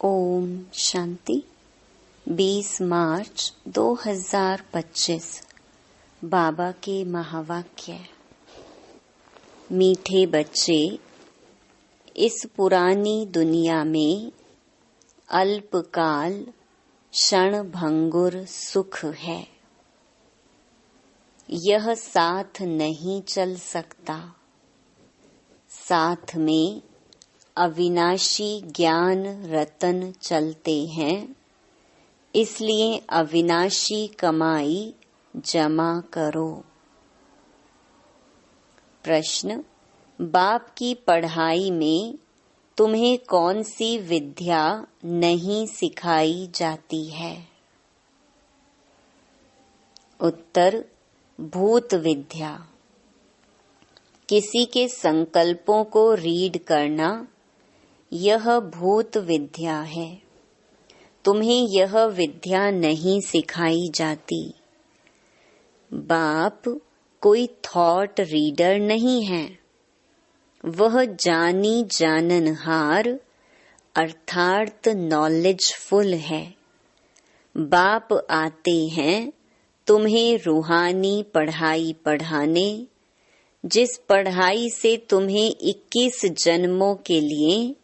ओम शांति। 20 मार्च 2025 बाबा के महावाक्य। मीठे बच्चे, इस पुरानी दुनिया में अल्पकाल क्षणभंगुर सुख है। यह साथ नहीं चल सकता। साथ में अविनाशी ज्ञान रतन चलते हैं, इसलिए अविनाशी कमाई जमा करो। प्रश्न: बाप की पढ़ाई में तुम्हें कौन सी विद्या नहीं सिखाई जाती है? उत्तर: भूत विद्या। किसी के संकल्पों को रीड करना, यह भूत विद्या है। तुम्हें यह विद्या नहीं सिखाई जाती। बाप कोई थॉट रीडर नहीं है, वह जानी जाननहार अर्थात नॉलेजफुल है। बाप आते हैं तुम्हें रूहानी पढ़ाई पढ़ाने, जिस पढ़ाई से तुम्हें 21 जन्मों के लिए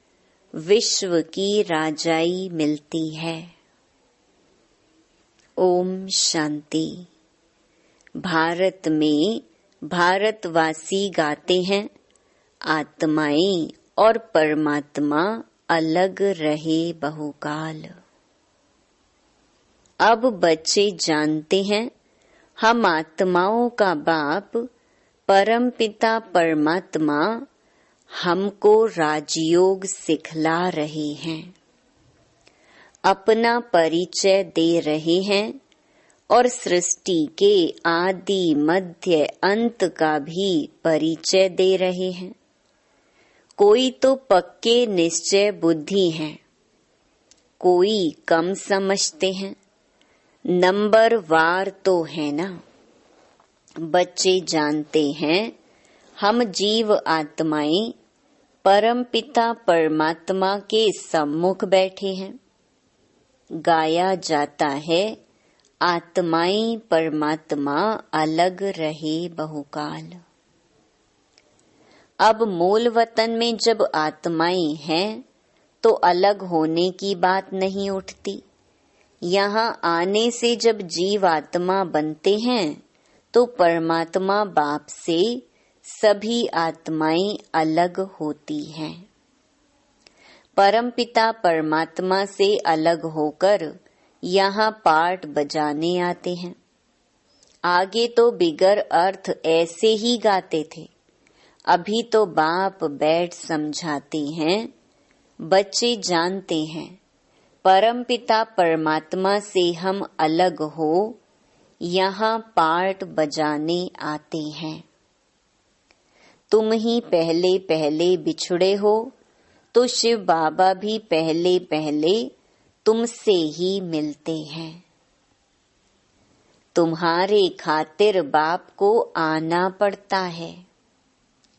विश्व की राजाई मिलती है। ओम शांति। भारत में भारतवासी गाते हैं, आत्माएं और परमात्मा अलग रहे बहुकाल। अब बच्चे जानते हैं, हम आत्माओं का बाप परमपिता परमात्मा हमको राजयोग सिखला रहे हैं, अपना परिचय दे रहे हैं और सृष्टि के आदि मध्य अंत का भी परिचय दे रहे हैं। कोई तो पक्के निश्चय बुद्धि हैं, कोई कम समझते हैं। नंबर वार तो है ना। बच्चे जानते हैं, हम जीव आत्माएं परमपिता परमात्मा के सम्मुख बैठे हैं। गाया जाता है, आत्माएं परमात्मा अलग रहे बहुकाल। अब मूल वतन में जब आत्माएं हैं तो अलग होने की बात नहीं उठती। यहाँ आने से जब जीव आत्मा बनते हैं तो परमात्मा बाप से सभी आत्माएं अलग होती हैं। परमपिता परमात्मा से अलग होकर यहाँ पाठ बजाने आते हैं। आगे तो बिगर अर्थ ऐसे ही गाते थे, अभी तो बाप बैठ समझाते हैं। बच्चे जानते हैं, परमपिता परमात्मा से हम अलग हो यहाँ पाठ बजाने आते हैं। तुम ही पहले पहले बिछुड़े हो तो शिव बाबा भी पहले पहले तुमसे ही मिलते हैं। तुम्हारे खातिर बाप को आना पड़ता है।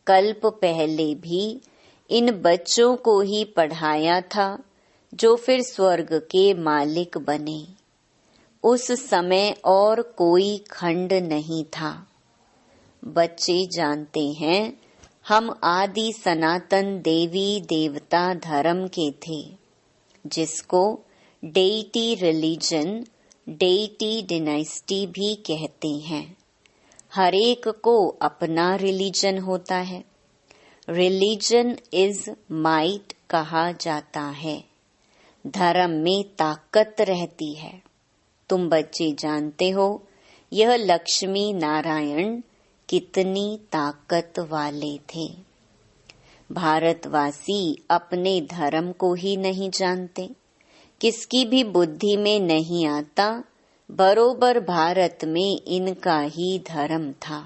कल्प पहले भी इन बच्चों को ही पढ़ाया था, जो फिर स्वर्ग के मालिक बने। उस समय और कोई खंड नहीं था। बच्चे जानते हैं, हम आदि सनातन देवी देवता धर्म के थे, जिसको डेइटी रिलीजन, डेइटी डिनाइस्टी भी कहते हैं। हर एक को अपना रिलीजन होता है। रिलीजन इज माइट कहा जाता है। धर्म में ताकत रहती है। तुम बच्चे जानते हो, यह लक्ष्मी नारायण कितनी ताकत वाले थे। भारतवासी अपने धर्म को ही नहीं जानते, किसकी भी बुद्धि में नहीं आता, बरोबर भारत में इनका ही धर्म था।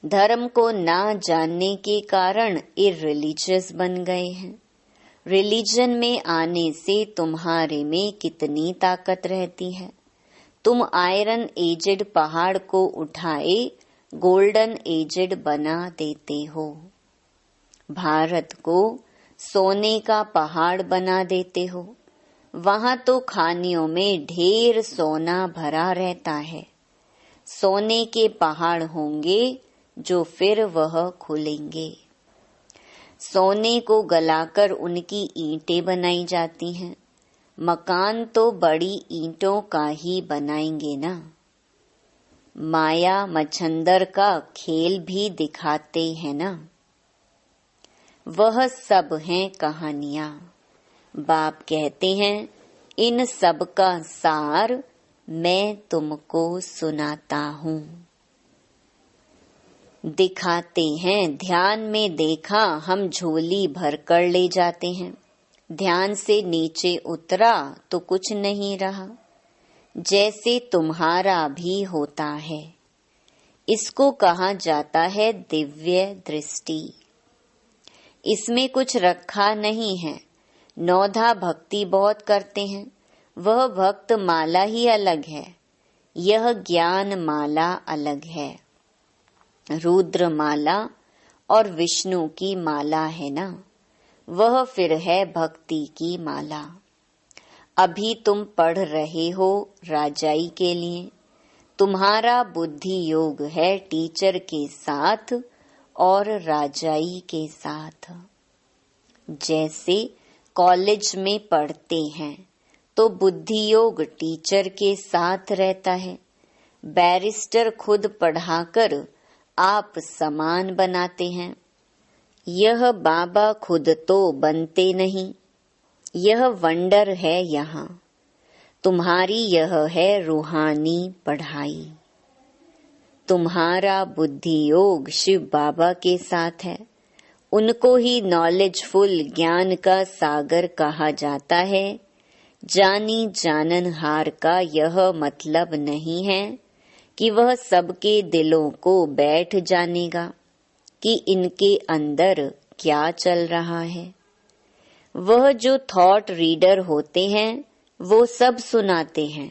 धर्म को ना जानने के कारण इररिलीजियस बन गए हैं। रिलीजन में आने से तुम्हारे में कितनी ताकत रहती है। तुम आयरन एजेड पहाड़ को उठाए गोल्डन एजेड बना देते हो। भारत को सोने का पहाड़ बना देते हो। वहां तो खानियों में ढेर सोना भरा रहता है। सोने के पहाड़ होंगे जो फिर वह खुलेंगे। सोने को गलाकर उनकी ईंटें बनाई जाती हैं। मकान तो बड़ी ईंटों का ही बनाएंगे ना। माया मच्छंदर का खेल भी दिखाते हैं ना। वह सब हैं कहानियां। बाप कहते हैं इन सब का सार मैं तुमको सुनाता हूँ। दिखाते हैं ध्यान में देखा हम झोली भर कर ले जाते हैं। ध्यान से नीचे उतरा तो कुछ नहीं रहा, जैसे तुम्हारा भी होता है। इसको कहा जाता है दिव्य दृष्टि। इसमें कुछ रखा नहीं है। नौधा भक्ति बहुत करते हैं, वह भक्त माला ही अलग है, यह ज्ञान माला अलग है। रुद्र माला और विष्णु की माला है ना, वह फिर है भक्ति की माला। अभी तुम पढ़ रहे हो राजाई के लिए। तुम्हारा बुद्धि योग है टीचर के साथ और राजाई के साथ। जैसे कॉलेज में पढ़ते हैं तो बुद्धि योग टीचर के साथ रहता है। बैरिस्टर खुद पढ़ाकर आप समान बनाते हैं। यह बाबा खुद तो बनते नहीं, यह वंडर है यहाँ। तुम्हारी यह है रूहानी पढ़ाई। तुम्हारा बुद्धि योग शिव बाबा के साथ है। उनको ही नॉलेजफुल ज्ञान का सागर कहा जाता है। जानी जाननहार का यह मतलब नहीं है कि वह सबके दिलों को बैठ जानेगा कि इनके अंदर क्या चल रहा है। वह जो थॉट रीडर होते हैं वो सब सुनाते हैं।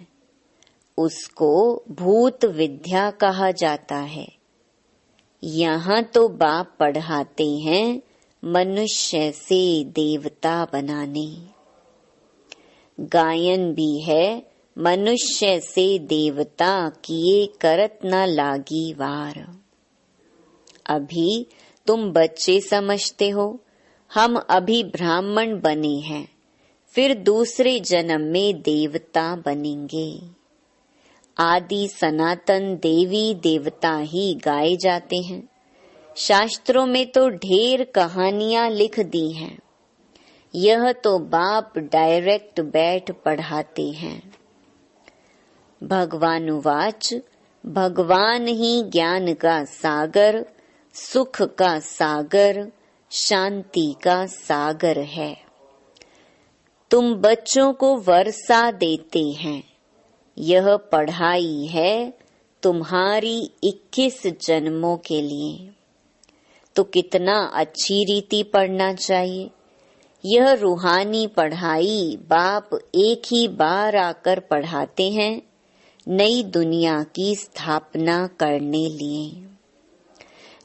उसको भूत विद्या कहा जाता है। यहाँ तो बाप पढ़ाते हैं मनुष्य से देवता बनाने। गायन भी है मनुष्य से देवता किए करत न लागी वार। अभी तुम बच्चे समझते हो, हम अभी ब्राह्मण बने हैं, फिर दूसरे जन्म में देवता बनेंगे। आदि सनातन देवी देवता ही गाए जाते हैं। शास्त्रों में तो ढेर कहानियां लिख दी हैं। यह तो बाप डायरेक्ट बैठ पढ़ाते हैं। भगवानुवाच, भगवान ही ज्ञान का सागर, सुख का सागर, शांति का सागर है। तुम बच्चों को वर्षा देते हैं। यह पढ़ाई है तुम्हारी 21 जन्मों के लिए। तो कितना अच्छी रीति पढ़ना चाहिए। यह रूहानी पढ़ाई बाप एक ही बार आकर पढ़ाते हैं, नई दुनिया की स्थापना करने लिए।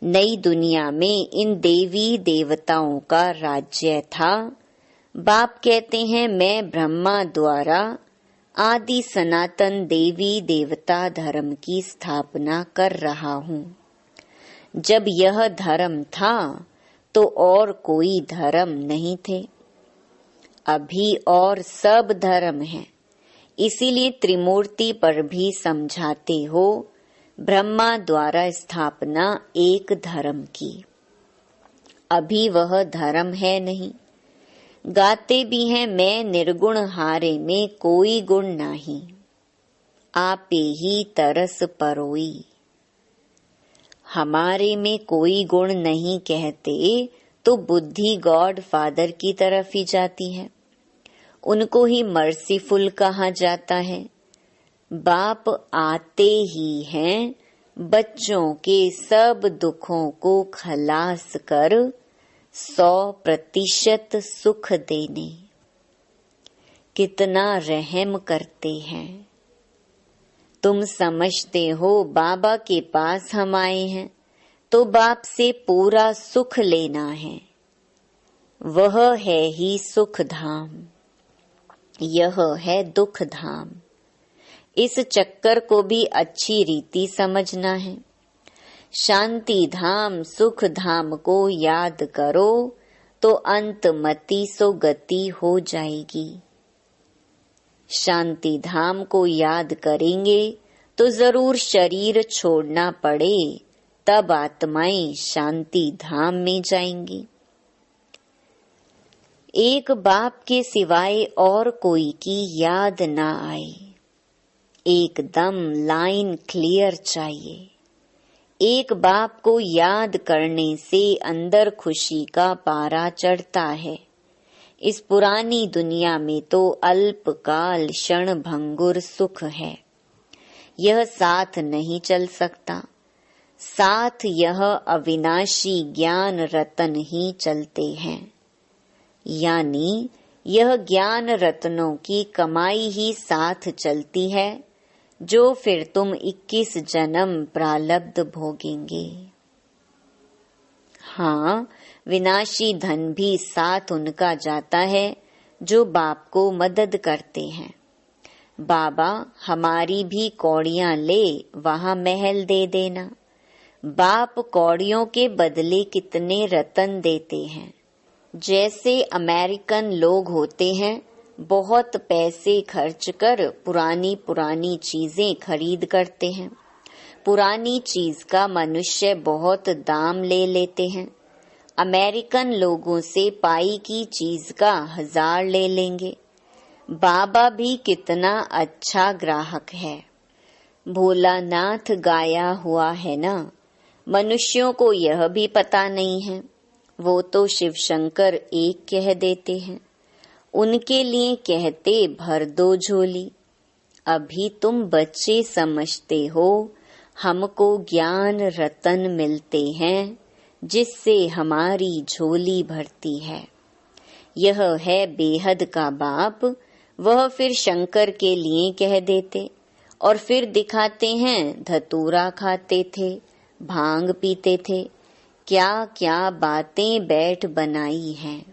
नई दुनिया में इन देवी देवताओं का राज्य था। बाप कहते हैं मैं ब्रह्मा द्वारा आदि सनातन देवी देवता धर्म की स्थापना कर रहा हूँ। जब यह धर्म था तो और कोई धर्म नहीं थे। अभी और सब धर्म हैं। इसीलिए त्रिमूर्ति पर भी समझाते हो ब्रह्मा द्वारा स्थापना एक धर्म की। अभी वह धर्म है नहीं। गाते भी हैं मैं निर्गुण हारे में कोई गुण नहीं, आपे ही तरस परोई। हमारे में कोई गुण नहीं कहते तो बुद्धि गॉड फादर की तरफ ही जाती है। उनको ही मर्सीफुल कहा जाता है। बाप आते ही हैं बच्चों के सब दुखों को खलास कर 100% सुख देने। कितना रहम करते हैं। तुम समझते हो बाबा के पास हम आए हैं तो बाप से पूरा सुख लेना है। वह है ही सुख धाम, यह है दुख धाम। इस चक्कर को भी अच्छी रीति समझना है। शांति धाम सुख धाम को याद करो तो अंत मति सो गति हो जाएगी। शांति धाम को याद करेंगे तो जरूर शरीर छोड़ना पड़े, तब आत्माएं शांति धाम में जाएंगी। एक बाप के सिवाय और कोई की याद ना आए, एकदम लाइन क्लियर चाहिए। एक बाप को याद करने से अंदर खुशी का पारा चढ़ता है। इस पुरानी दुनिया में तो अल्पकाल क्षण भंगुर सुख है, यह साथ नहीं चल सकता। साथ यह अविनाशी ज्ञान रतन ही चलते हैं, यानी यह ज्ञान रत्नों की कमाई ही साथ चलती है, जो फिर तुम 21 जन्म प्रारब्ध भोगेंगे। हाँ, विनाशी धन भी साथ उनका जाता है जो बाप को मदद करते हैं। बाबा हमारी भी कौड़ियां ले, वहां महल दे देना। बाप कौड़ियों के बदले कितने रतन देते हैं। जैसे अमेरिकन लोग होते हैं, बहुत पैसे खर्च कर पुरानी पुरानी चीजें खरीद करते हैं। पुरानी चीज का मनुष्य बहुत दाम ले लेते हैं। अमेरिकन लोगों से पाई की चीज का 1000 ले लेंगे। बाबा भी कितना अच्छा ग्राहक है। भोलानाथ गाया हुआ है ना। मनुष्यों को यह भी पता नहीं है, वो तो शिव शंकर एक कह देते हैं। उनके लिए कहते भर दो झोली। अभी तुम बच्चे समझते हो, हमको ज्ञान रतन मिलते हैं, जिससे हमारी झोली भरती है। यह है बेहद का बाप। वह फिर शंकर के लिए कह देते और फिर दिखाते हैं धतूरा खाते थे, भांग पीते थे, क्या क्या बातें बैठ बनाई हैं।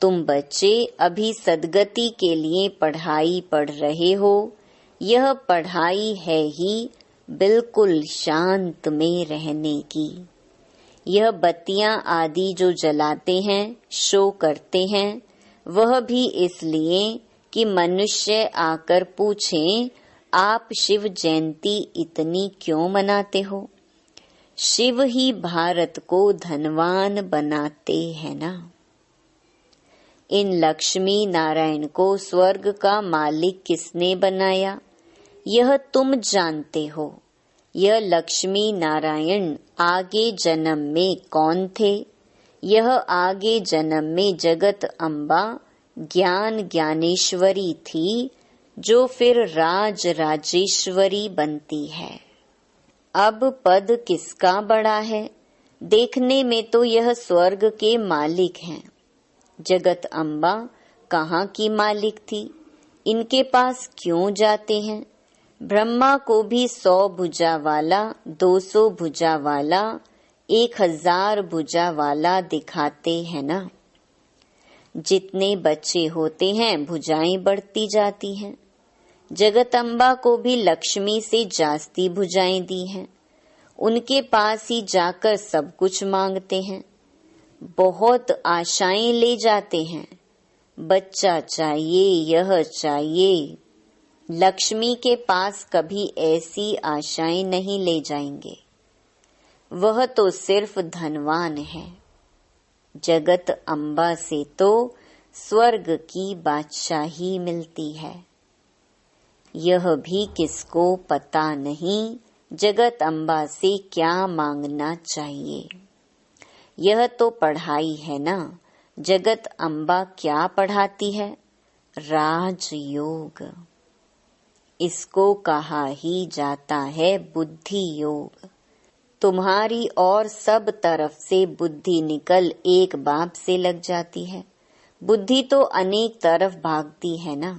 तुम बच्चे अभी सद्गति के लिए पढ़ाई पढ़ रहे हो। यह पढ़ाई है ही बिल्कुल शांत में रहने की। यह बत्तियां आदि जो जलाते हैं, शो करते हैं, वह भी इसलिए कि मनुष्य आकर पूछें, आप शिव जयंती इतनी क्यों मनाते हो? शिव ही भारत को धनवान बनाते हैं ना। इन लक्ष्मी नारायण को स्वर्ग का मालिक किसने बनाया, यह तुम जानते हो। यह लक्ष्मी नारायण आगे जन्म में कौन थे? यह आगे जन्म में जगत अम्बा ज्ञान ज्ञानेश्वरी थी, जो फिर राज राजेश्वरी बनती है। अब पद किसका बड़ा है? देखने में तो यह स्वर्ग के मालिक हैं। जगत अम्बा कहाँ की मालिक थी? इनके पास क्यों जाते हैं? ब्रह्मा को भी 100 भुजा वाला, 200 भुजा वाला, 1000 भुजा वाला दिखाते हैं ना। जितने बच्चे होते हैं भुजाएं बढ़ती जाती हैं। जगदम्बा को भी लक्ष्मी से जास्ती भुजाएं दी हैं। उनके पास ही जाकर सब कुछ मांगते हैं। बहुत आशाएं ले जाते हैं। बच्चा चाहिए, यह चाहिए। लक्ष्मी के पास कभी ऐसी आशाएं नहीं ले जाएंगे। वह तो सिर्फ धनवान है। जगत अम्बा से तो स्वर्ग की बादशाही मिलती है। यह भी किसको पता नहीं, जगत अम्बा से क्या मांगना चाहिए। यह तो पढ़ाई है ना। जगत अम्बा क्या पढ़ाती है? राजयोग। इसको कहा ही जाता है बुद्धि योग। तुम्हारी और सब तरफ से बुद्धि निकल एक बाप से लग जाती है। बुद्धि तो अनेक तरफ भागती है ना।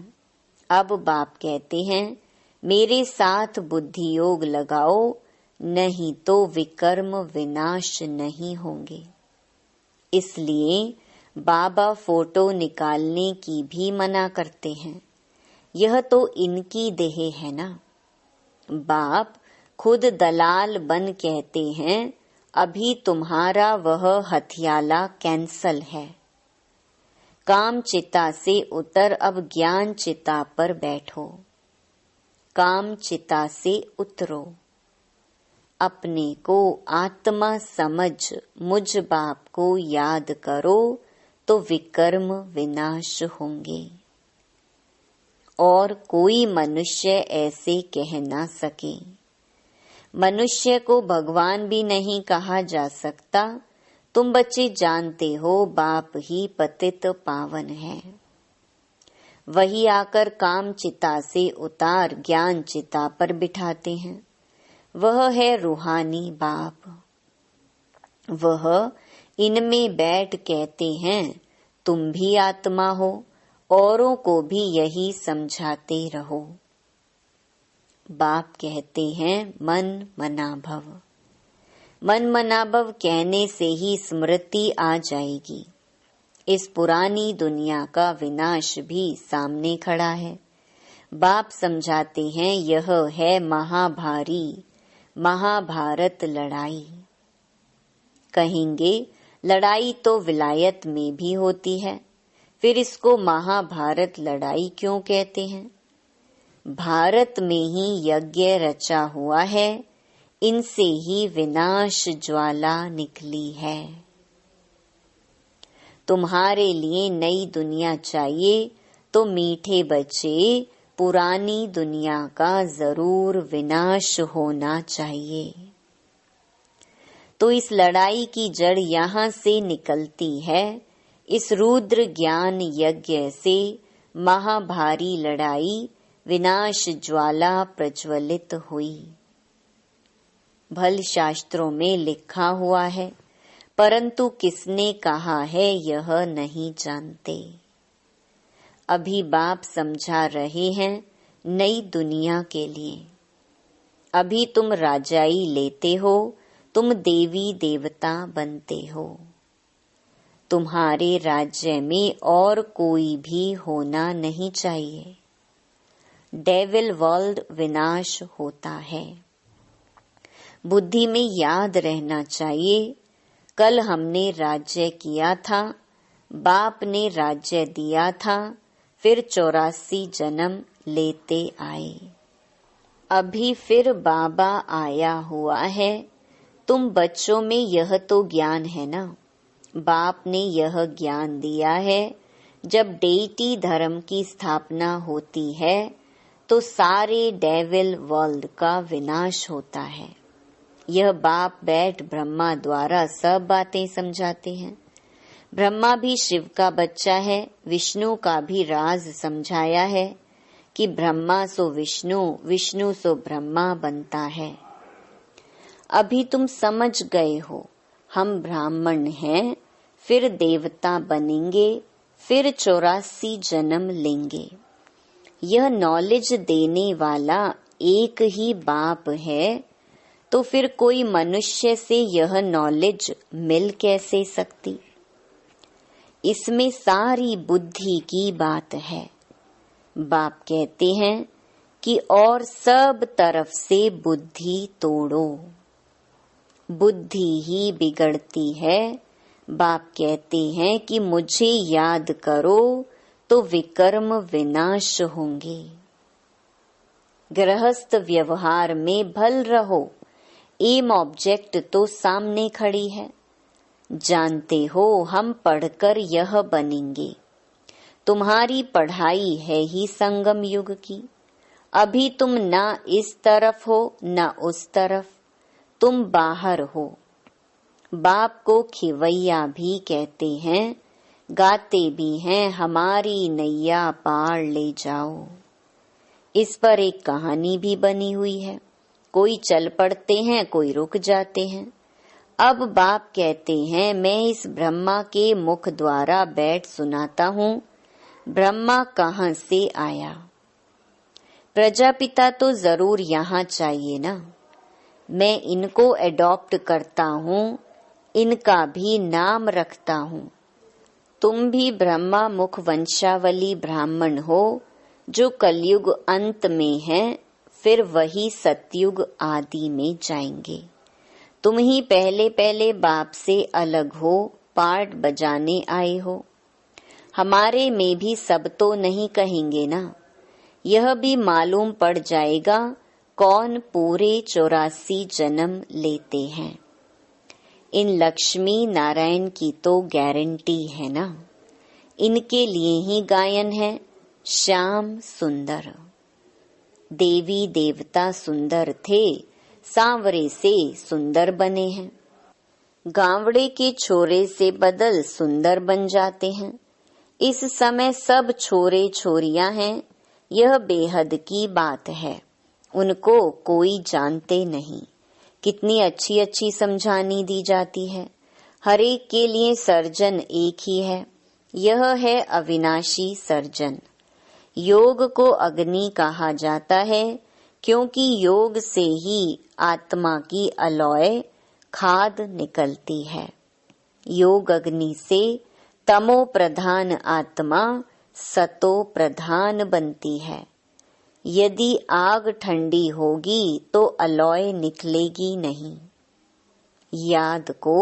अब बाप कहते हैं, मेरे साथ बुद्धि योग लगाओ, नहीं तो विकर्म विनाश नहीं होंगे। इसलिए बाबा फोटो निकालने की भी मना करते हैं। यह तो इनकी देह है ना। बाप खुद दलाल बन कहते हैं, अभी तुम्हारा वह हथियाला कैंसल है। काम चिता से उतर अब ज्ञान चिता पर बैठो। काम चिता से उतरो। अपने को आत्मा समझ मुझ बाप को याद करो तो विकर्म विनाश होंगे। और कोई मनुष्य ऐसे कह ना सके। मनुष्य को भगवान भी नहीं कहा जा सकता। तुम बच्चे जानते हो बाप ही पतित पावन है। वही आकर काम चिता से उतार ज्ञान चिता पर बिठाते हैं। वह है रूहानी बाप। वह इनमें बैठ कहते हैं, तुम भी आत्मा हो, औरों को भी यही समझाते रहो। बाप कहते हैं, मन मना भव। मन मना भव कहने से ही स्मृति आ जाएगी। इस पुरानी दुनिया का विनाश भी सामने खड़ा है। बाप समझाते हैं, यह है महाभारी महाभारत लड़ाई। कहेंगे लड़ाई तो विलायत में भी होती है, फिर इसको महाभारत लड़ाई क्यों कहते हैं? भारत में ही यज्ञ रचा हुआ है, इनसे ही विनाश ज्वाला निकली है। तुम्हारे लिए नई दुनिया चाहिए तो मीठे बच्चे पुरानी दुनिया का जरूर विनाश होना चाहिए। तो इस लड़ाई की जड़ यहाँ से निकलती है। इस रुद्र ज्ञान यज्ञ से महाभारी लड़ाई विनाश ज्वाला प्रज्वलित हुई। भल शास्त्रों में लिखा हुआ है, परंतु किसने कहा है यह नहीं जानते। अभी बाप समझा रहे हैं नई दुनिया के लिए। अभी तुम राजाई लेते हो, तुम देवी देवता बनते हो। तुम्हारे राज्य में और कोई भी होना नहीं चाहिए। डेविल वर्ल्ड विनाश होता है। बुद्धि में याद रहना चाहिए, कल हमने राज्य किया था, बाप ने राज्य दिया था, फिर 84 जन्म लेते आए। अभी फिर बाबा आया हुआ है। तुम बच्चों में यह तो ज्ञान है ना। बाप ने यह ज्ञान दिया है, जब डेटी धर्म की स्थापना होती है तो सारे डेविल वर्ल्ड का विनाश होता है। यह बाप बैठ ब्रह्मा द्वारा सब बातें समझाते हैं। ब्रह्मा भी शिव का बच्चा है। विष्णु का भी राज समझाया है कि ब्रह्मा सो विष्णु, विष्णु सो ब्रह्मा बनता है। अभी तुम समझ गए हो, हम ब्राह्मण हैं, फिर देवता बनेंगे, फिर 84 जन्म लेंगे। यह नॉलेज देने वाला एक ही बाप है, तो फिर कोई मनुष्य से यह नॉलेज मिल कैसे सकती? इसमें सारी बुद्धि की बात है। बाप कहते हैं कि और सब तरफ से बुद्धि तोड़ो। बुद्धि ही बिगड़ती है। बाप कहते हैं कि मुझे याद करो तो विकर्म विनाश होंगे। गृहस्थ व्यवहार में भल रहो, एम ऑब्जेक्ट तो सामने खड़ी है। जानते हो हम पढ़कर यह बनेंगे। तुम्हारी पढ़ाई है ही संगम युग की। अभी तुम ना इस तरफ हो ना उस तरफ, तुम बाहर हो। बाप को खिवैया भी कहते हैं, गाते भी हैं, हमारी नैया पार ले जाओ। इस पर एक कहानी भी बनी हुई है। कोई चल पड़ते हैं, कोई रुक जाते हैं। अब बाप कहते हैं, मैं इस ब्रह्मा के मुख द्वारा बैठ सुनाता हूँ, ब्रह्मा कहाँ से आया। प्रजापिता तो जरूर यहाँ चाहिए ना। मैं इनको एडॉप्ट करता हूँ, इनका भी नाम रखता हूँ। तुम भी ब्रह्मा मुख वंशावली ब्राह्मण हो जो कलयुग अंत में है, फिर वही सतयुग आदि में जाएंगे। तुम ही पहले पहले बाप से अलग हो, पार्ट बजाने आए हो। हमारे में भी सब तो नहीं कहेंगे ना। यह भी मालूम पड़ जाएगा कौन पूरे 84 जन्म लेते हैं। इन लक्ष्मी नारायण की तो गारंटी है ना। इनके लिए ही गायन है श्याम सुंदर। देवी देवता सुंदर थे, सांवरे से सुंदर बने हैं। गांवड़े के छोरे से बदल सुंदर बन जाते हैं। इस समय सब छोरे छोरियां हैं, यह बेहद की बात है। उनको कोई जानते नहीं। कितनी अच्छी अच्छी समझानी दी जाती है। हर एक के लिए सर्जन एक ही है, यह है अविनाशी सर्जन। योग को अग्नि कहा जाता है, क्योंकि योग से ही आत्मा की अलौय खाद निकलती है। योग अग्नि से तमो प्रधान आत्मा सतो प्रधान बनती है। यदि आग ठंडी होगी तो अलौय निकलेगी नहीं। याद को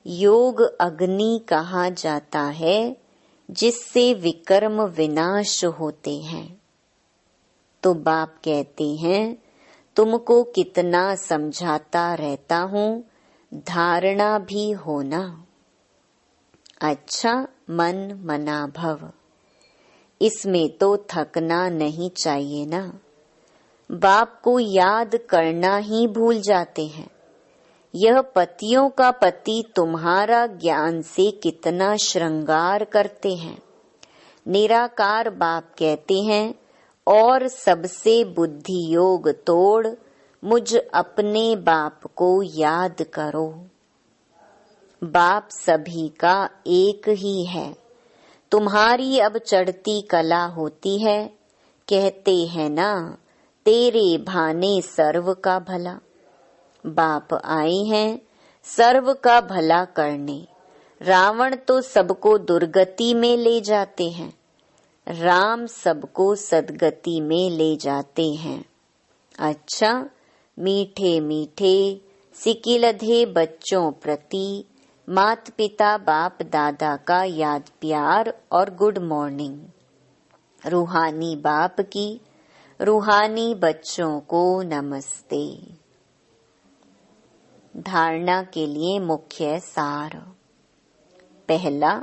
योग अग्नि कहा जाता है, जिससे विकर्म विनाश होते हैं। तो बाप कहते हैं, तुमको कितना समझाता रहता हूँ, धारणा भी होना। अच्छा मन मना भव, इसमें तो थकना नहीं चाहिए ना। बाप को याद करना ही भूल जाते हैं। यह पतियों का पति तुम्हारा ज्ञान से कितना श्रृंगार करते हैं। निराकार बाप कहते हैं, और सबसे बुद्धि योग तोड़ मुझ अपने बाप को याद करो। बाप सभी का एक ही है। तुम्हारी अब चढ़ती कला होती है। कहते हैं ना, तेरे भाने सर्व का भला। बाप आए हैं सर्व का भला करने। रावण तो सबको दुर्गति में ले जाते हैं, राम सबको सदगति में ले जाते हैं। अच्छा, मीठे मीठे सिकिलधे बच्चों प्रति मात पिता बाप दादा का याद प्यार और गुड मॉर्निंग। रूहानी बाप की रूहानी बच्चों को नमस्ते। धारणा के लिए मुख्य सार। पहला,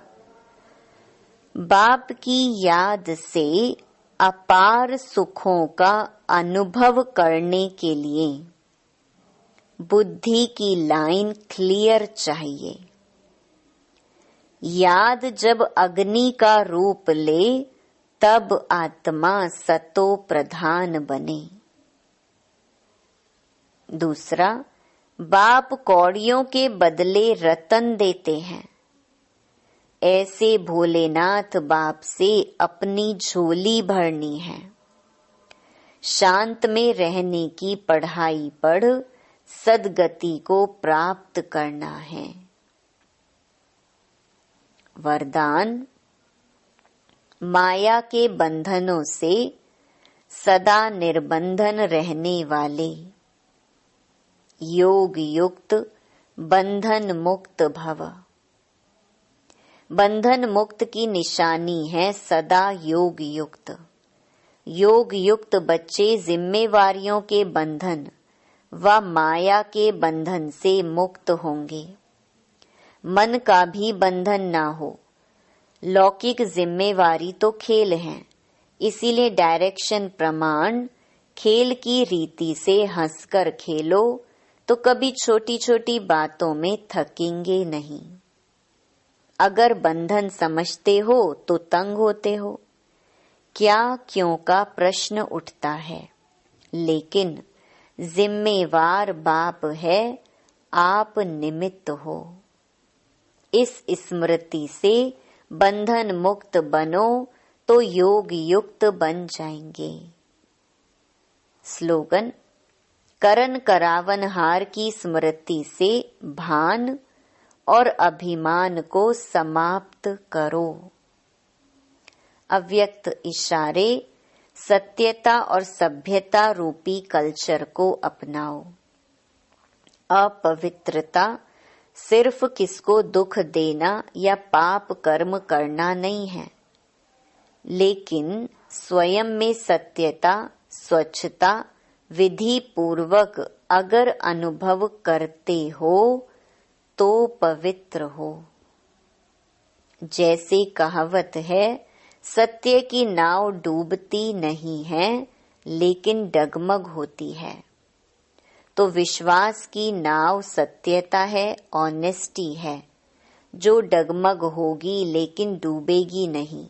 बाप की याद से अपार सुखों का अनुभव करने के लिए बुद्धि की लाइन क्लियर चाहिए। याद जब अग्नि का रूप ले, तब आत्मा सतो प्रधान बने। दूसरा, बाप कौड़ियों के बदले रतन देते हैं। ऐसे भोलेनाथ बाप से अपनी झोली भरनी है। शांत में रहने की पढ़ाई पढ़ सदगति को प्राप्त करना है। वरदान, माया के बंधनों से सदा निर्बंधन रहने वाले, योग युक्त बंधन मुक्त भव। बंधन मुक्त की निशानी है सदा योग युक्त। योग युक्त बच्चे जिम्मेवारियों के बंधन व माया के बंधन से मुक्त होंगे। मन का भी बंधन ना हो। लौकिक जिम्मेवारी तो खेल है, इसीलिए डायरेक्शन प्रमाण खेल की रीति से हंसकर खेलो तो कभी छोटी छोटी बातों में थकेंगे नहीं। अगर बंधन समझते हो तो तंग होते हो। क्या क्यों का प्रश्न उठता है, लेकिन जिम्मेवार बाप है, आप निमित्त हो। इस स्मृति से बंधन मुक्त बनो तो योग युक्त बन जाएंगे। स्लोगन, करन करावन हार की स्मृति से भान और अभिमान को समाप्त करो। अव्यक्त इशारे सत्यता और सभ्यता रूपी कल्चर को अपनाओ। अपवित्रता सिर्फ किसको दुख देना या पाप कर्म करना नहीं है, लेकिन स्वयं में सत्यता, स्वच्छता विधि पूर्वक अगर अनुभव करते हो तो पवित्र हो। जैसे कहावत है, सत्य की नाव डूबती नहीं है लेकिन डगमग होती है। तो विश्वास की नाव सत्यता है, ऑनेस्टी है, जो डगमग होगी लेकिन डूबेगी नहीं।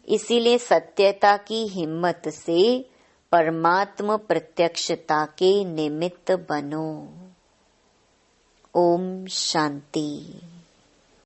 इसीलिए सत्यता की हिम्मत से परमात्म प्रत्यक्षता के निमित्त बनो। ओम शांति।